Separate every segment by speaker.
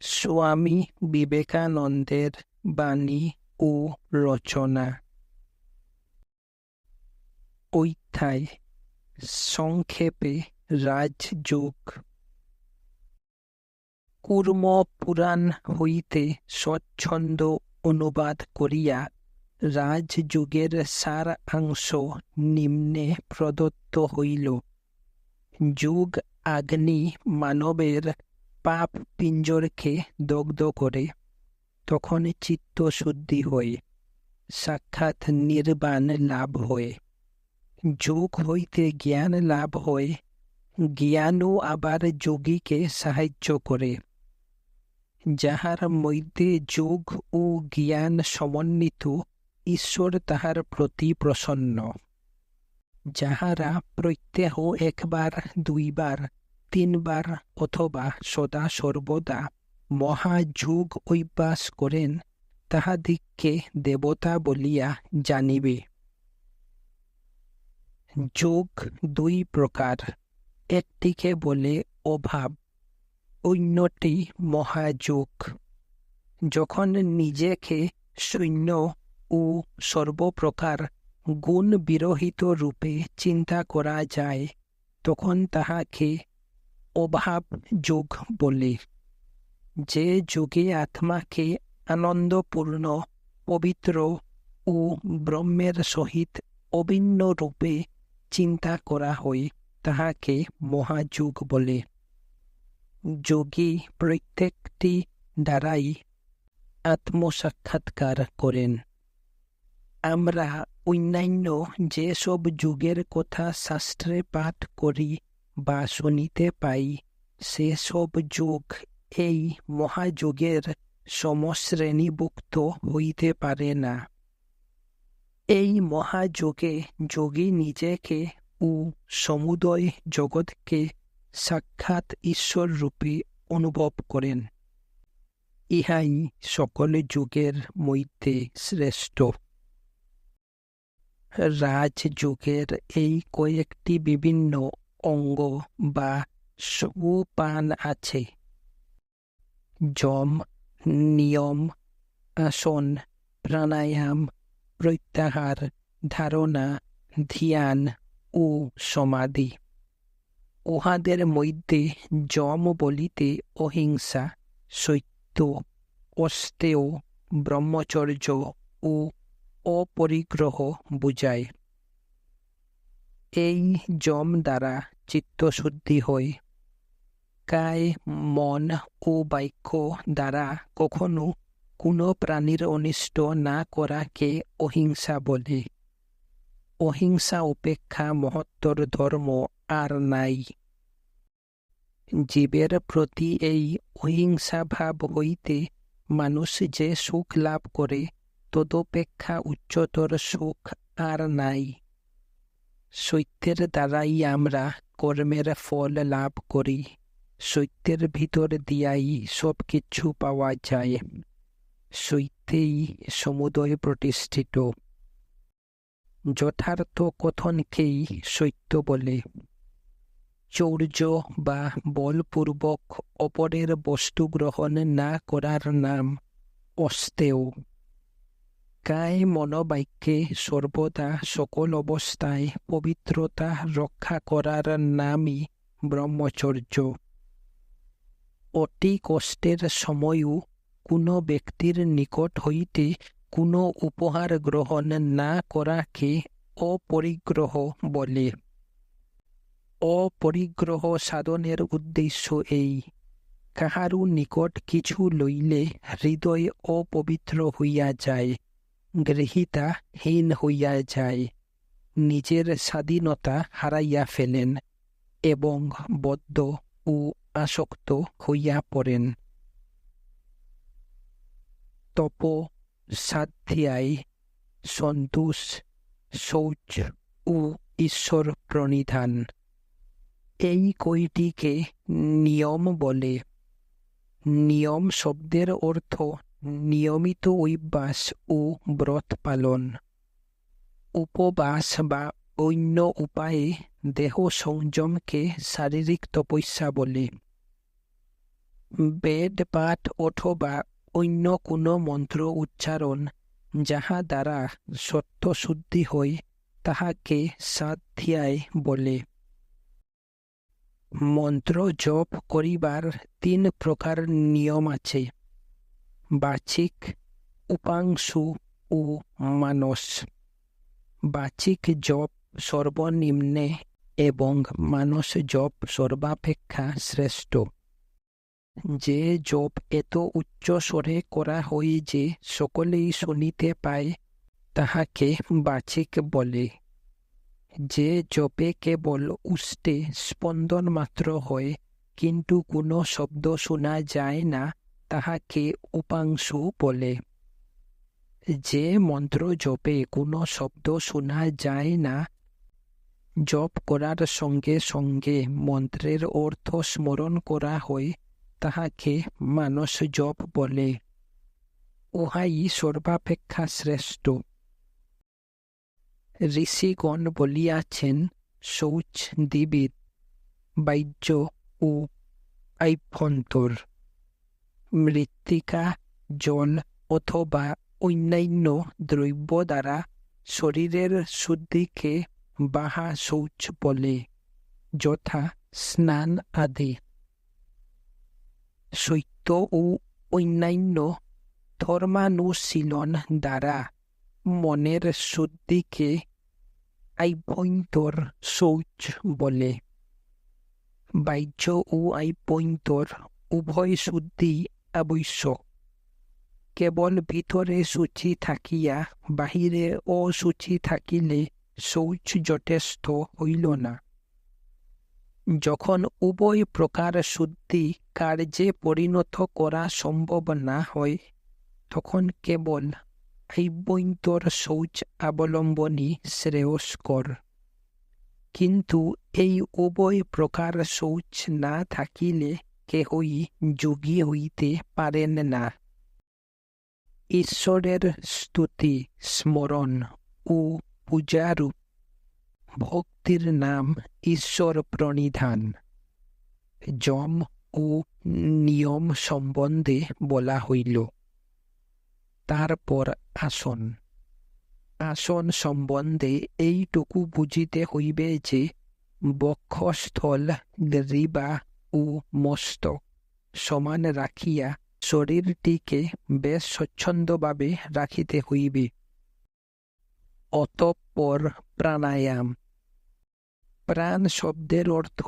Speaker 1: স্বামী বিবেকানন্দের বাণী ও রচনা। অধ্যায় সংক্ষেপে রাজযোগ। কূর্ম পুরাণ হইতে স্বচ্ছন্দ অনুবাদ করিয়া রাজযোগের সারাংশ নিম্নে প্রদত্ত হইল। যোগ আগ্নি মানবের পাপ পিঞ্জরকে দগ্ধ করে, তখন চিত্ত শুদ্ধি হয়, সাক্ষাৎ নির্বাণ লাভ হয়। যোগ হইতে জ্ঞান লাভ হয়, জ্ঞানও আবার যোগীকে সাহায্য করে। যাহার মধ্যে যোগ ও জ্ঞান সমন্বিত, ঈশ্বর তাহার প্রতি প্রসন্ন। যাহারা প্রত্যহ একবার, দুইবার, তিনবার অথবা সদা সর্বদা মহাযোগ অভ্যাস করেন, তাহাদিগকে দেবতা বলিয়া জানিবে। যোগ দুই প্রকার, একটিকে বলে অভাব, অন্যটি মহাযোগ। যখন নিজেকে শূন্য ও সর্বপ্রকার গুণ বিরহিত রূপে চিন্তা করা যায়, তখন তাহাকে অভাব যোগ বলে। যে যোগে আত্মাকে আনন্দপূর্ণ, পবিত্র ও ব্রহ্মের সহিত অভিন্ন রূপে চিন্তা করা হয়, তাহাকে মহাযোগ বলে। যোগী প্রত্যেকটি দ্বারাই আত্মসাক্ষাৎকার করেন। আমরা অন্যান্য যেসব যোগের কথা শাস্ত্রে পাঠ করি বা শুনিতে পাই, সেসব যোগ এই মহাযোগের সমশ্রেণীভুক্ত হইতে পারে না। এই মহাযোগে যোগী নিজেকে ও সমুদয় জগৎকে সাক্ষাৎ ঈশ্বর রূপে অনুভব করেন। ইহাই সকল যোগের মধ্যে শ্রেষ্ঠ। রাজযোগের এই কয়েকটি বিভিন্ন অঙ্গ বা সোপান আছে: যম, নিয়ম, আসন, প্রাণায়াম, প্রত্যাহার, ধারণা, ধ্যান ও সমাধি। উহাদের মধ্যে যম বলিতে অহিংসা, সত্য, অস্তেয়, ব্রহ্মচর্য ও অপরিগ্রহ বুঝায়। এই যম দ্বারা চিত্তশুদ্ধি হয়। কায়, মন ও বাক্য দ্বারা কখনো কোনো প্রাণীর অনিষ্ট না করাকে অহিংসা বলে। অহিংসা অপেক্ষা মহত্তর ধর্ম আর নাই। জীবের প্রতি এই অহিংসা ভাব হইতে মানুষ যে সুখ লাভ করে, তদপেক্ষা উচ্চতর সুখ আর নাই। সত্যের দ্বারাই আমরা কর্মের ফল লাভ করি। সত্যের ভিতর দিয়াই সব কিছু পাওয়া যায়। সত্যেই সমুদয় প্রতিষ্ঠিত। যথার্থ কথনকেই সত্য বলে। চৌর্য বা বলপূর্বক অপরের বস্তু গ্রহণ না করার নাম অস্তেয়। কায় মনোবাক্যে সর্বদা সকল অবস্থায় পবিত্রতা রক্ষা করার নামই ব্রহ্মচর্য। অতি কষ্টের সময়ও কোনো ব্যক্তির নিকট হইতে কোনো উপহার গ্রহণ না করাকে অপরিগ্রহ বলে। অপরিগ্রহ সাধনের উদ্দেশ্য এই: কাহারও নিকট কিছু লইলে হৃদয় অপবিত্র হইয়া যায়, গৃহীতা হীন হইয়া যায়, নিজের স্বাধীনতা হারাইয়া ফেলেন এবং বদ্ধ ও আসক্ত হইয়া পড়েন। তপ, স্বাধ্যায়, সন্তোষ, শৌচ ও ঈশ্বর প্রণিধান, এই কয়টিকে নিয়ম বলে। নিয়ম শব্দের অর্থ নিয়মিত অভ্যাস ও ব্রত পালন। উপবাস বা অন্য উপায়ে দেহ সংযমকে শারীরিক তপস্যা বলে। বেদ পাঠ অথবা অন্য কোনো মন্ত্র উচ্চারণ যাহা দ্বারা সত্যশুদ্ধি হয় তাহাকে স্বাধ্যায় বলে। মন্ত্র জপ করিবার 3 প্রকার নিয়ম আছে: বাচিক, উপাংশু ও মানস। বাচিক জপ সর্বনিম্নে এবং মানস জপ সর্বাপেক্ষা শ্রেষ্ঠ। যে জপ এত উচ্চ স্বরে করা হয় যে সকলেই শুনিতে পায় তাহাকে বাচিক বলে। যে জপে কেবল উষ্টে স্পন্দন মাত্র হয় কিন্তু কোনো শব্দ শোনা যায় না তাহাকে উপাংশু বলে। যে মন্ত্র জপে কোনো শব্দ শোনা যায় না, জপ করার সঙ্গে সঙ্গে মন্ত্রের অর্থ স্মরণ করা হয় তাহাকে মানস জপ বলে। উহাই সর্বাপেক্ষা শ্রেষ্ঠ। ঋষিগণ বলিয়াছেন, শৌচ দ্বিবিধ, বাহ্য ও আভ্যন্তর। মৃত্তিকা, জল অথবা অন্যান্য দ্রব্য দ্বারা শরীরের শুদ্ধিকে বাহা শৌচ বলে, যথা স্নান আদি। সত্য ও অন্যান্য ধর্মানুশীলন দ্বারা মনের শুদ্ধিকে আভ্যন্তর শৌচ বলে। বাহ্য ও আভ্যন্তর উভয় শুদ্ধি আবশ্যক। কেবল ভিতরে শুচি থাকিয়া বাহিরে অশুচি থাকিলে শৌচ যথেষ্ট হইল না। যখন উভয় প্রকার শুদ্ধি কার্যে পরিণত করা সম্ভব না হয় তখন কেবল আভ্যন্তর শৌচ অবলম্বনই শ্রেয়স্কর। কিন্তু এই উভয় প্রকার শৌচ না থাকিলে কেহই যোগী হইতে পারেন না। ঈশ্বরের স্তুতি, স্মরণ ও পূজারূপ ভক্তির নাম ঈশ্বর প্রণিধান। যম ও নিয়ম সম্বন্ধে বলা হইল। তারপর আসন। আসন সম্বন্ধে এইটুকু বুঝিতে হইবে যে বক্ষস্থল, গ্রীবা ও মস্তক সমান রাখিয়া শরীরটিকে বেশ স্বচ্ছন্দভাবে রাখিতে হইবে। অতঃপর প্রাণায়াম। প্রাণ শব্দের অর্থ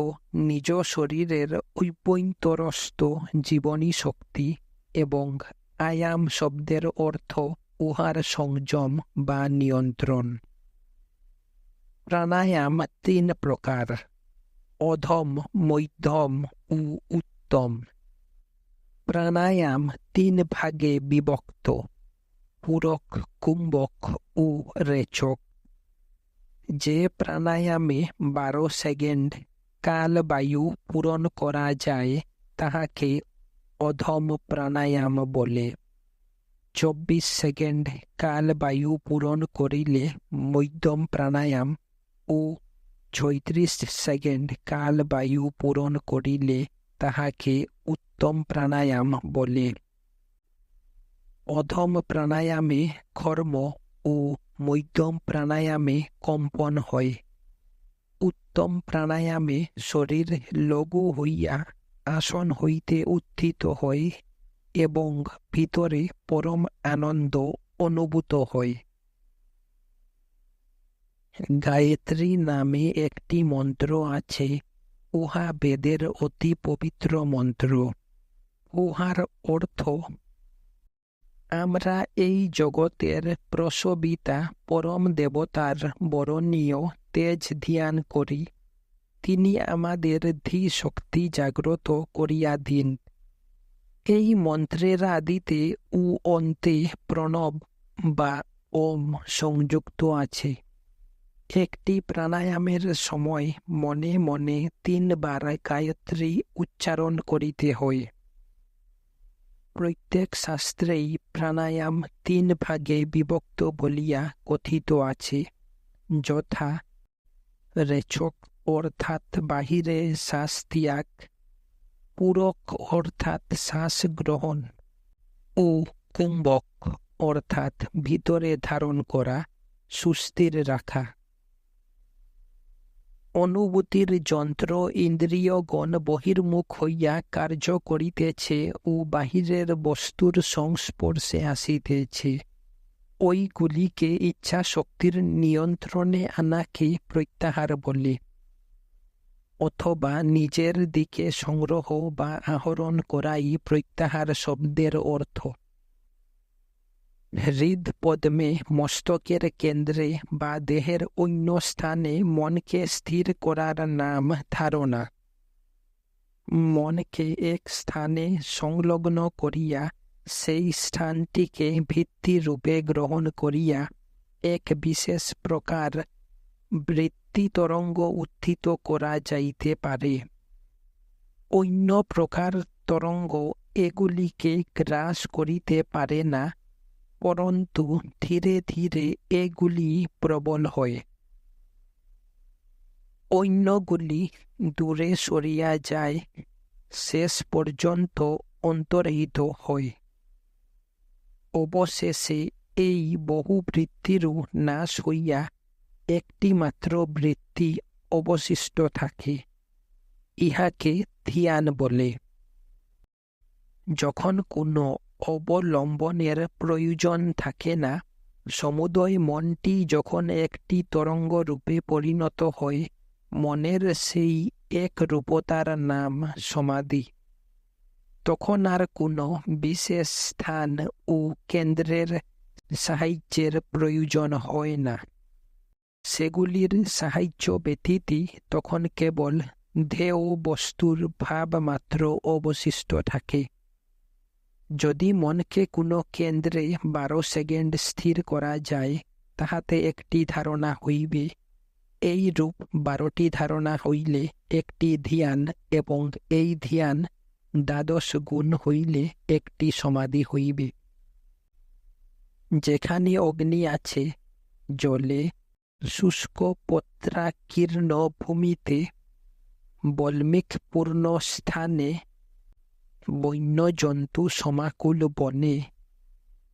Speaker 1: নিজ শরীরের অভ্যন্তরস্থ জীবনী শক্তি এবং আয়াম শব্দের অর্থ উহার সংযম বা নিয়ন্ত্রণ। প্রাণায়াম 3 প্রকার: অধম, মধ্যম ও উত্তম। প্রাণায়াম 3 ভাগে বিভক্ত: পূরক, কুম্ভক ও রেচক। যে প্রাণায়ামে 12 সেকেন্ড কাল বায়ু পূরণ করা যায় তাহাকে অধম প্রাণায়াম বলে। 24 সেকেন্ড কাল বায়ু পূরণ করিলে মধ্যম প্রাণায়াম ও 36 সেকেন্ড কাল বায়ু পূরণ করিলে তাহাকে উত্তম প্রাণায়াম বলে। অধম প্রাণায়ামে কর্ম ও মধ্যম প্রাণায়ামে কম্পন হয়। উত্তম প্রাণায়ামে শরীর লঘু হইয়া আসন হইতে উত্থিত হয় এবং ভিতরে পরম আনন্দ অনুভূত হয়। গায়ত্রী নামে একটি মন্ত্র আছে, উহা বেদের অতি পবিত্র মন্ত্র। উহার অর্থ, আমরা এই জগতের প্রসবিতা পরম দেবতার বরণীয় তেজ ধ্যান করি। তিনি আমাদের ধী শক্তি জাগ্রত করিয়া দিন। এই মন্ত্রের আদিতে ও অন্তে প্রণব বা ওম সংযুক্ত আছে। একটি প্রাণায়ামের সময় মনে মনে 3 বার গায়ত্রী উচ্চারণ করিতে হয়। প্রত্যেক শাস্ত্রেই প্রাণায়াম 3 ভাগে বিভক্ত বলিয়া কথিত আছে, যথা রেচক অর্থাৎ বাহিরে শ্বাস ত্যাগ, পূরক অর্থাৎ শ্বাস গ্রহণ ও কুম্ভক অর্থাৎ ভিতরে ধারণ করা, সুস্থির রাখা। অনুভূতির যন্ত্র ইন্দ্রিয়গণ বহির্মুখ হইয়া কার্য করিতেছে ও বাহিরের বস্তুর সংস্পর্শে আসিতেছে। ওইগুলিকে ইচ্ছা শক্তির নিয়ন্ত্রণে আনাকে প্রত্যাহার বলে, অথবা নিজের দিকে সংগ্রহ বা আহরণ করাই প্রত্যাহার শব্দের অর্থ। হৃদপদ্মে, মস্তকের কেন্দ্রে বা দেহের অন্য স্থানে মনকে স্থির করার নাম ধারণা। মনকে এক স্থানে সংলগ্ন করিয়া সেই স্থানটিকে ভিত্তিরূপে গ্রহণ করিয়া এক বিশেষ প্রকার বৃত্তি তরঙ্গ উত্থিত করা যাইতে পারে। অন্য প্রকার তরঙ্গ এগুলিকে গ্রাস করিতে পারে না, পরন্তু ধীরে ধীরে এগুলি প্রবল হয়, অন্যগুলি দূরে সরিয়া যায়, শেষ পর্যন্ত অন্তর্হিত হয়। অবশেষে এই বহু বৃত্তিরও নাশ হইয়া একটি মাত্র বৃত্তি অবশিষ্ট থাকে, ইহাকে ধ্যান বলে। যখন কোনো অবলম্বনের প্রয়োজন থাকে না, সমুদয় মনটি যখন একটি তরঙ্গ রূপে পরিণত হয়, মনের সেই এক রূপতার নাম সমাধি। তখন আর কোনো বিশেষ স্থান ও কেন্দ্রের সাহায্যের প্রয়োজন হয় না। সেগুলির সাহায্য ব্যতীতই তখন কেবল ধ্যেয় বস্তুর ভাব মাত্র অবশিষ্ট থাকে। যদি মনকে কোনো কেন্দ্রে 12 সেকেন্ড স্থির করা যায়, তাহাতে একটি ধারণা হইবে। এই রূপ 12টি ধারণা হইলে একটি ধ্যান, এবং এই ধ্যান 12 গুণ হইলে একটি সমাধি হইবে। যেখানে অগ্নি আছে, জলে, শুষ্ক পত্রাকীর্ণ ভূমিতে, বল্মিকপূর্ণ স্থানে, বন্য জন্তু সমাকুল বনে,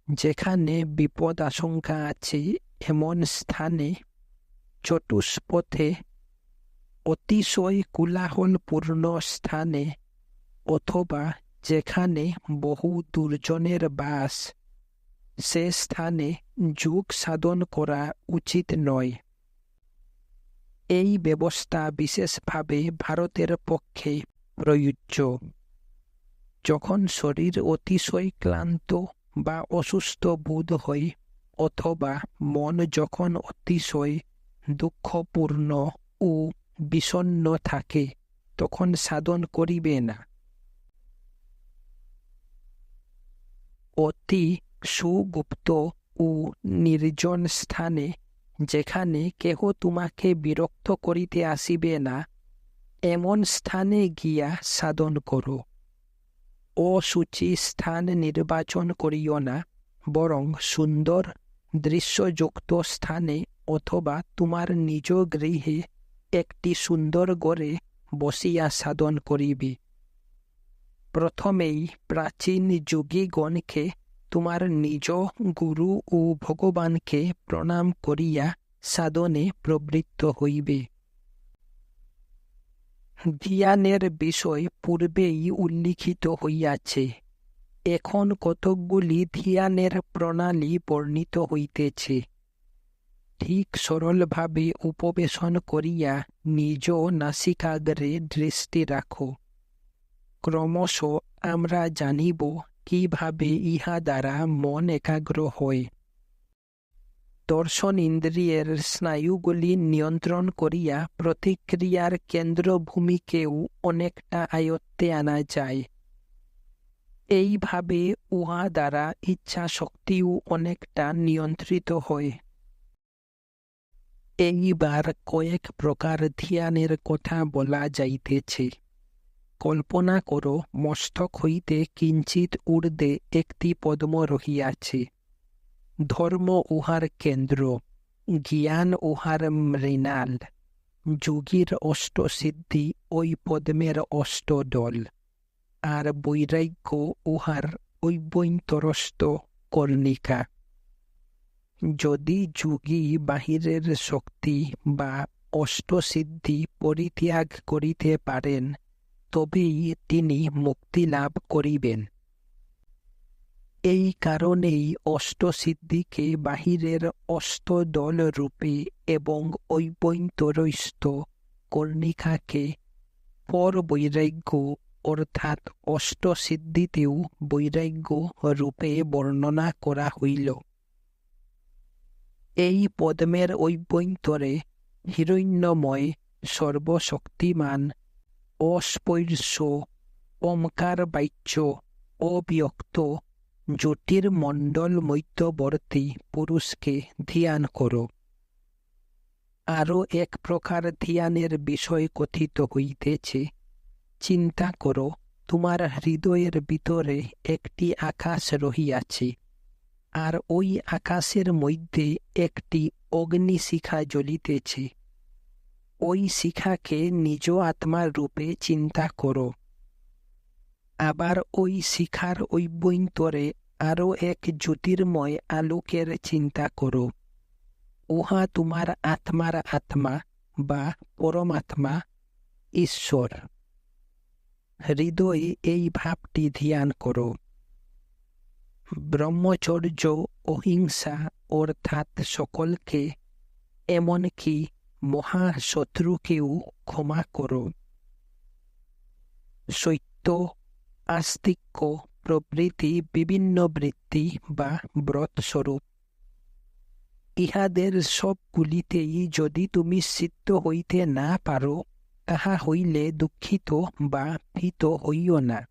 Speaker 1: যেখানে বিপদ আশঙ্কা আছে এমন স্থানে, চতুষ্পথে, অতিশয় কোলাহলপূর্ণ স্থানে, অথবা যেখানে বহু দুর্জনের বাস, সে স্থানে যোগ সাধন করা উচিত নয়। এই ব্যবস্থা বিশেষভাবে ভারতের পক্ষে প্রযোজ্য। যখন শরীর অতিশয় ক্লান্ত বা অসুস্থ বোধ হয়, অথবা মন যখন অতিশয় দুঃখপূর্ণ ও বিষণ্ণ থাকে, তখন সাধন করিবে না। অতি সুগুপ্ত ও নির্জন স্থানে, যেখানে কেহ তোমাকে বিরক্ত করিতে আসিবে না, এমন স্থানে গিয়া সাধন করো। অসুচি স্থান নির্বাচন করিও না, বরং সুন্দর দৃশ্যযুক্ত স্থানে অথবা তোমার নিজ গৃহে একটি সুন্দর গড়ে বসিয়া সাধন করিবে। প্রথমেই প্রাচীন যোগীগণকে তোমার নিজ গুরু ও ভগবানকে প্রণাম করিয়া সাধনে প্রবৃত্ত হইবে। ধ্যানের বিষয় পূর্বেই উল্লিখিত হইয়াছে। এখন কতকগুলি ধ্যানের প্রণালী বর্ণিত হইতেছে। ঠিক সরলভাবে উপবেশন করিয়া নিজ নাসিকাগ্রে দৃষ্টি রাখো। ক্রমশ আমরা জানিব কিভাবে ইহা দ্বারা মন একাগ্র হয়। দর্শন ইন্দ্রিয়ের স্নায়ুগুলি নিয়ন্ত্রণ করিয়া প্রতিক্রিয়ার কেন্দ্রভূমিকেও অনেকটা আয়ত্তে আনা যায়। এইভাবে উহা দ্বারা ইচ্ছা শক্তিও অনেকটা নিয়ন্ত্রিত হয়। এইবার কয়েক প্রকার ধ্যানের কথা বলা যাইতেছে। কল্পনা করো, মস্তক হইতে কিঞ্চিৎ ঊর্ধ্বে একটি পদ্ম রহিয়াছে। ধর্ম উহার কেন্দ্র, জ্ঞান উহার মৃণাল। যোগীর অষ্টসিদ্ধি ওই পদ্মের অষ্টদল। আর বৈরাগ্য উহার অভ্যন্তরস্থ কর্ণিকা। যদি যোগী বাহিরের শক্তি বা অষ্টসিদ্ধি পরিত্যাগ করিতে পারেন, তবেই তিনি মুক্তি লাভ করিবেন। এই কারণেই অষ্টসিদ্ধিকে বাহিরের অষ্টদল রূপে এবং অভ্যন্তরস্থ কর্ণিকাকে পর বৈরাগ্য অর্থাৎ অষ্টসিদ্ধিতেও বৈরাগ্য রূপে বর্ণনা করা হইল। এই পদ্মের অভ্যন্তরে হিরণ্যময়, সর্বশক্তিমান, অস্পর্শ, ওঙ্কার বাচ্য, অব্যক্ত জ্যোতির্মণ্ডল মধ্যবর্তী পুরুষকে ধ্যান করো। আরও এক প্রকার ধ্যানের বিষয় কথিত হইতেছে। চিন্তা করো, তোমার হৃদয়ের ভিতরে একটি আকাশ রহিয়াছে, আর ওই আকাশের মধ্যে একটি অগ্নিশিখা জ্বলিতেছে। ওই শিখাকে নিজ আত্মার রূপে চিন্তা করো। আবার ওই শিখার অভ্যন্তরে আরও এক জ্যোতির্ময় আলোকের চিন্তা করো। উহা তোমার আত্মার আত্মা বা পরমাত্মা, ঈশ্বর। হৃদয়ে এই ভাবটি ধ্যান করো। ব্রহ্মচর্য, অহিংসা অর্থাৎ সকলকে, এমনকি মহাশত্রুকেও ক্ষমা করো। সত্য, আস্তিক্য প্রভৃতি বিভিন্ন বৃত্তি বা ব্রতস্বরূপ। ইহাদের সবগুলিতেই যদি তুমি সিদ্ধ হইতে না পারো, তাহা হইলে দুঃখিত বা ভীত হইও না।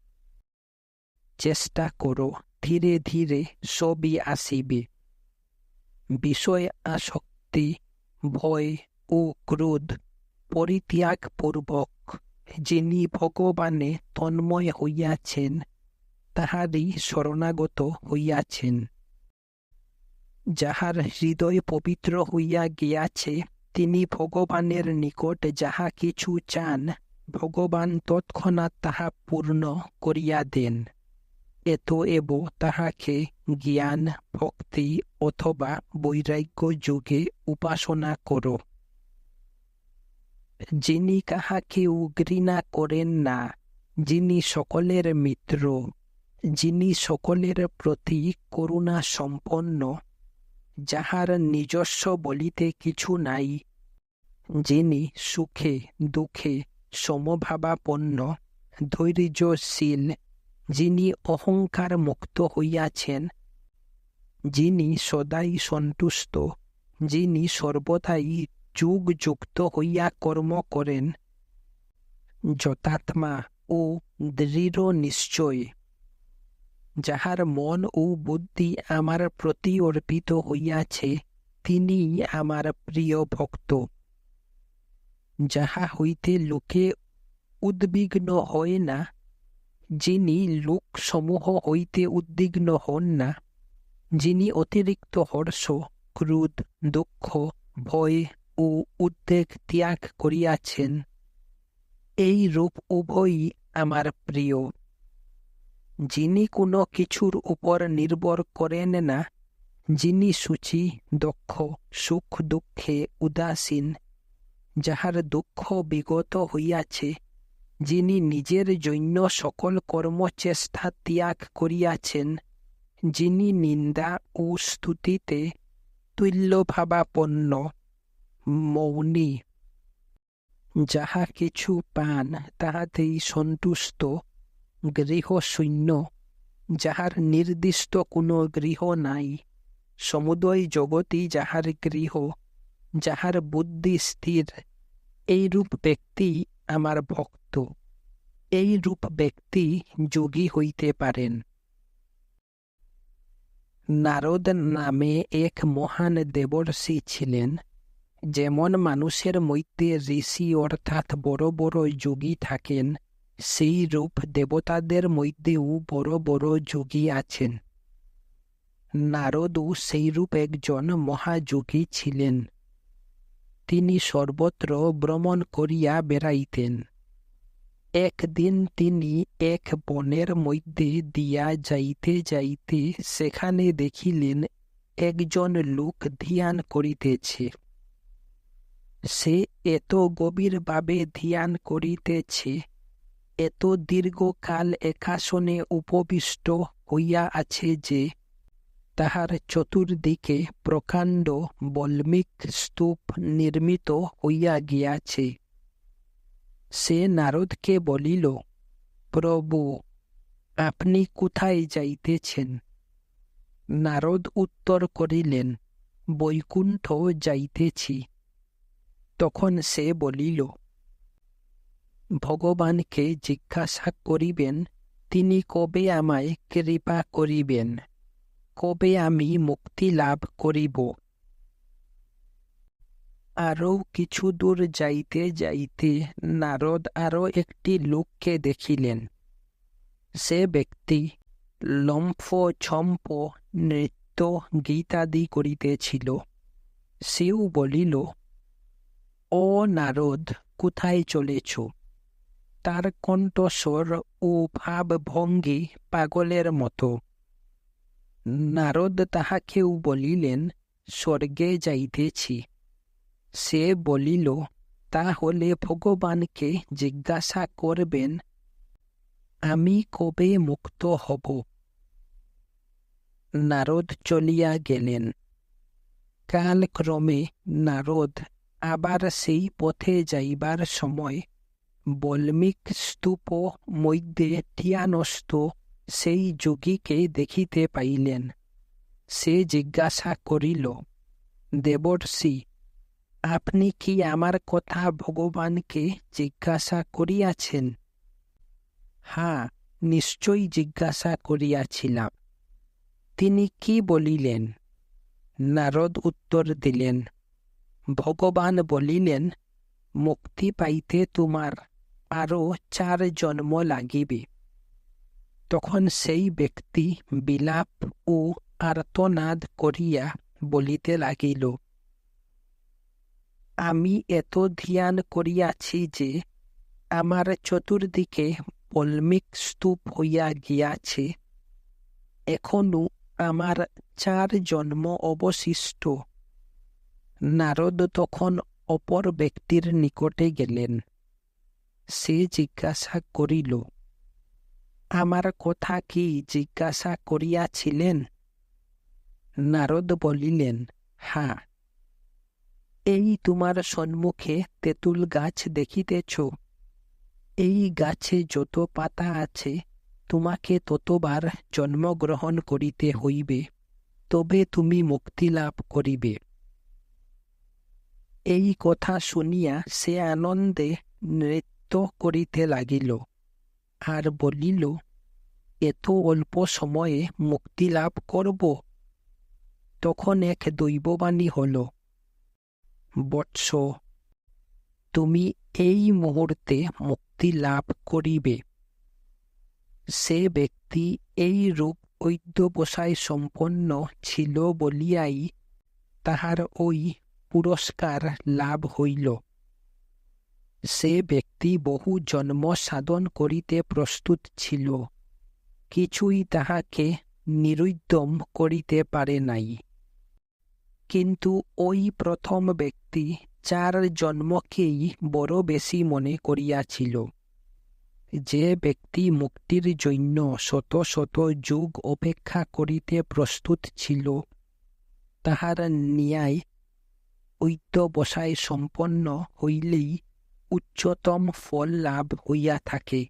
Speaker 1: চেষ্টা করো, ধীরে ধীরে সবই আসিবে। বিষয় আসক্তি, ভয় ও ক্রোধ পরিত্যাগ পূর্বক যিনি ভগবানে তন্ময় হইয়াছেন, তাহারই শরণাগত হইয়াছেন। যাহার হৃদয় পবিত্র হইয়া গিয়াছে, তিনি ভগবানের নিকট যাহা কিছু চান, ভগবান তৎক্ষণাৎ তাহা পূর্ণ করিয়া দেন। এতএব তাহাকে জ্ঞান, ভক্তি অথবা বৈরাগ্য যোগে উপাসনা করো। যিনি কাহাকেও ঘৃণা করেন না, যিনি সকলের মিত্র, যিনি সকলের প্রতি করুণা সম্পন্ন, যাহার নিজস্ব বলিতে কিছু নাই, যিনি সুখে দুঃখে সমভাবাপন্ন, ধৈর্যশীল, যিনি অহংকার মুক্ত হইয়াছেন, যিনি সদাই সন্তুষ্ট, যিনি সর্বদাই যুগযুক্ত হইয়া কর্ম করেন, যথাত্মা ও দৃঢ় নিশ্চয়, যাহার মন ও বুদ্ধি আমার প্রতি অর্পিত হইয়াছে, তিনি আমার প্রিয় ভক্ত। যাহা হইতে লোকে উদ্বিগ্ন হয় না, যিনি লোকসমূহ হইতে উদ্বিগ্ন হন না, যিনি অতিরিক্ত হর্ষ, ক্রোধ, দুঃখ, ভয় ও উদ্বেগ ত্যাগ করিয়াছেন, এই রূপ উভয়ই আমার প্রিয়। যিনি কোনো কিছুর উপর নির্ভর করেন না, যিনি শুচি, দক্ষ, সুখ দুঃখে উদাসীন, যাহার দুঃখ বিগত হইয়াছে, যিনি নিজের জন্য সকল কর্মচেষ্টা ত্যাগ করিয়াছেন, যিনি নিন্দা ও স্তুতিতে তুল্যভাবাপন্ন, মৌনী, যাহা কিছু পান তাহাতেই সন্তুষ্ট, গৃহশূন্য, যাহার নির্দিষ্ট কোনো গৃহ নাই, সমুদয় জগৎই যাহার গৃহ, যাহার বুদ্ধি স্থির, এইরূপ ব্যক্তি আমার ভক্ত। এই রূপ ব্যক্তি যোগী হইতে পারেন। নারদ নামে এক মহান দেবর্ষি ছিলেন। যেমন মানুষের মধ্যে ঋষি অর্থাৎ বড় বড় যোগী থাকেন, সেই রূপ দেবতাদের মধ্যেও বড় বড় যোগী আছেন। নারদও সেইরূপ একজন মহাযোগী ছিলেন। তিনি সর্বত্র ভ্রমণ করিয়া বেড়াইতেন। একদিন তিনি এক বনের মধ্যে দিয়া যাইতে যাইতে সেখানে দেখিলেন একজন লোক ধ্যান করিতেছে। সে এত গভীরভাবে ধ্যান করিতেছে, এত দীর্ঘকাল একাসনে উপবিষ্ট হইয়া আছে যে তাহার চতুর্দিকে প্রকাণ্ড বল্মিক স্তূপ নির্মিত হইয়া গিয়াছে। সে নারদকে বলিল, প্রভু, আপনি কোথায় যাইতেছেন? নারদ উত্তর করিলেন, বৈকুণ্ঠ যাইতেছি। তখন সে বলিল, ভগবানকে জিজ্ঞাসা করিবেন তিনি কবে আমায় কৃপা করিবেন, কবে আমি মুক্তি লাভ করিব। আরও কিছু দূর যাইতে যাইতে নারদ আরও একটি লোককে দেখিলেন। সে ব্যক্তি লম্ফ ছম্প নৃত্য গীতাদি করিতেছিল। সেও বলিল, ও নারদ, কোথায় চলেছ? তার কণ্ঠস্বর ও ভাবভঙ্গি পাগলের মতো। নারদ তাহাকেও বলিলেন, স্বর্গে যাইতেছি। সে বলিল, তাহলে ভগবানকে জিজ্ঞাসা করবেন আমি কবে মুক্ত হব। নারদ চলিয়া গেলেন। কালক্রমে নারদ আবার সেই পথে যাইবার সময় বল্মিক স্তূপ মধ্যে ধ্যানস্থ সেই যোগীকে দেখিতে পাইলেন। সে জিজ্ঞাসা করিল, দেবর্ষি, আপনি কি আমার কথা ভগবানকে জিজ্ঞাসা করিয়াছেন? হ্যাঁ, নিশ্চয়ই জিজ্ঞাসা করিয়াছিলাম। তিনি কি বলিলেন? নারদ উত্তর দিলেন, ভগবান বলিলেন, মুক্তি পাইতে তোমার আরও 4 জন্ম লাগিবে। তখন সেই ব্যক্তি বিলাপ ও আর্তনাদ করিয়া বলিতে লাগিল, আমি এত ধ্যান করিয়াছি যে আমার চতুর্দিকে বল্মিক স্তূপ হইয়া গিয়াছে। এখনো আমার 4 জন্ম অবশিষ্ট। নারদ তখন অপর ব্যক্তির নিকটে গেলেন। সে জিজ্ঞাসা করিল, আমার কথা কি জিজ্ঞাসা করিয়াছিলেন? নারদ বলিলেন, হ্যাঁ। এই তোমার সম্মুখে তেঁতুল গাছ দেখিতেছ। এই গাছে যত পাতা আছে তোমাকে ততবার জন্মগ্রহণ করিতে হইবে, তবে তুমি মুক্তি লাভ করিবে। এই কথা শুনিয়া সে আনন্দে নৃত্য করিতে লাগিল আর বলিল, এত অল্প সময়ে মুক্তি লাভ করব। তখন এক দৈববাণী হল, বৎস, তুমি এই মুহূর্তে মুক্তি লাভ করিবে। সে ব্যক্তি এই রূপ অধ্যবসায় সম্পন্ন ছিল বলিয়াই তাহার ওই পুরস্কার লাভ হইল। সে ব্যক্তি বহু জন্ম সাধন করিতে প্রস্তুত ছিল, কিছুই তাহাকে নিরুদ্যম করিতে পারে নাই। কিন্তু ওই প্রথম ব্যক্তি 4 জন্মকেই বড় বেশি মনে করিয়াছিল। যে ব্যক্তি মুক্তির জন্য শত শত যুগ অপেক্ষা করিতে প্রস্তুত ছিল, তাহার ন্যায় অধ্যবসায় সম্পন্ন হইলেই উচ্চতম ফল লাভ হইয়া থাকে।